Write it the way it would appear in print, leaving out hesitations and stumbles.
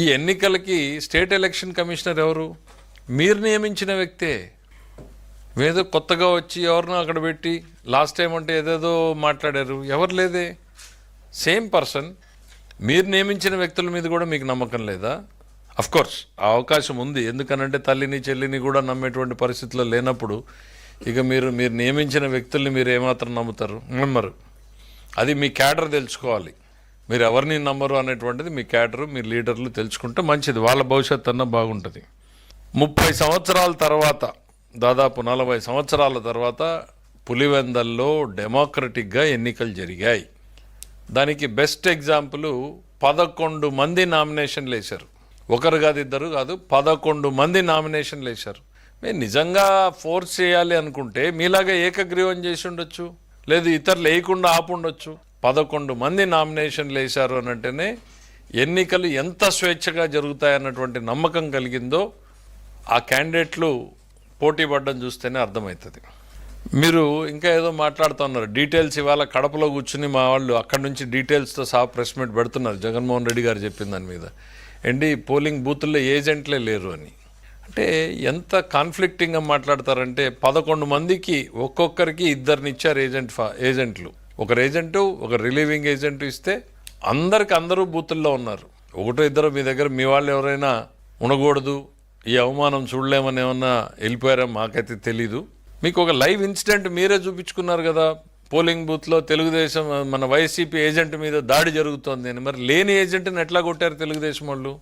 ఈ ఎన్నికలకి state election commissioner ఎవరు? మీరు నియమించిన వ్యక్తే. ఏదో కొత్తగా వచ్చి ఎవరినో అక్కడ పెట్టి లాస్ట్ టైం అంటే ఏదేదో మాట్లాడారు, ఎవరు లేదే. Same person. మీరు నియమించిన వ్యక్తుల మీద కూడా మీకు నమ్మకం లేదా? కోర్స్ ఆ అవకాశం ఉంది, ఎందుకనంటే తల్లిని చెల్లిని కూడా నమ్మేటువంటి పరిస్థితుల్లో లేనప్పుడు ఇక మీరు నియమించిన వ్యక్తుల్ని మీరు ఏమాత్రం నమ్మరు. అది మీ క్యాడర్ తెలుసుకోవాలి. మీరు ఎవరిని నమ్మరు అనేటువంటిది మీ క్యాడరు, మీ లీడర్లు తెలుసుకుంటే మంచిది, వాళ్ళ భవిష్యత్తు అన్న బాగుంటుంది. 30 సంవత్సరాల తర్వాత, దాదాపు 40 సంవత్సరాల తర్వాత పులివెందల్లో డెమోక్రటిక్గా ఎన్నికలు జరిగాయి. దానికి బెస్ట్ ఎగ్జాంపుల్ 11 మంది నామినేషన్లు వేశారు. ఒకరు కాదు, ఇద్దరు కాదు, 11 మంది నామినేషన్లు వేశారు. మీరు నిజంగా ఫోర్స్ చేయాలి అనుకుంటే మీలాగా ఏకగ్రీవం చేసి ఉండొచ్చు, లేదు ఇతరులు వేయకుండా ఆపుండొచ్చు. 11 మంది నామినేషన్లు వేశారు అని అంటేనే ఎన్నికలు ఎంత స్వేచ్ఛగా జరుగుతాయన్నటువంటి నమ్మకం కలిగిందో ఆ క్యాండిడేట్లు పోటీ పడ్డం చూస్తేనే అర్థమవుతుంది. మీరు ఇంకా ఏదో మాట్లాడుతున్నారు, డీటెయిల్స్ ఇవాళ కడపలో కూర్చుని మా వాళ్ళు అక్కడి నుంచి డీటెయిల్స్తో సహా ప్రెస్ మీట్ పెడుతున్నారు. జగన్మోహన్ రెడ్డి గారు చెప్పిన దాని మీద ఏంటి, పోలింగ్ బూతుల్లో ఏజెంట్లే లేరు అని. అంటే ఎంత కాన్ఫ్లిక్టింగ్గా మాట్లాడతారంటే 11 మందికి ఒక్కొక్కరికి ఇద్దరిని ఇచ్చారు ఏజెంట్లు. ఒకరు ఏజెంటు, ఒక రిలీవింగ్ ఏజెంట్ ఇస్తే అందరూ బూతుల్లో ఉన్నారు. ఒకటో ఇద్దరు మీ దగ్గర మీ వాళ్ళు ఎవరైనా ఉండకూడదు, ఈ అవమానం చూడలేమని ఏమన్నా వెళ్ళిపోయారా మాకైతే తెలీదు. మీకు ఒక లైవ్ ఇన్సిడెంట్ మీరే చూపించుకున్నారు కదా, పోలింగ్ బూత్లో తెలుగుదేశం మన వైసీపీ ఏజెంట్ మీద దాడి జరుగుతోంది అని. మరి లేని ఏజెంట్ని ఎట్లా కొట్టారు తెలుగుదేశం వాళ్ళు?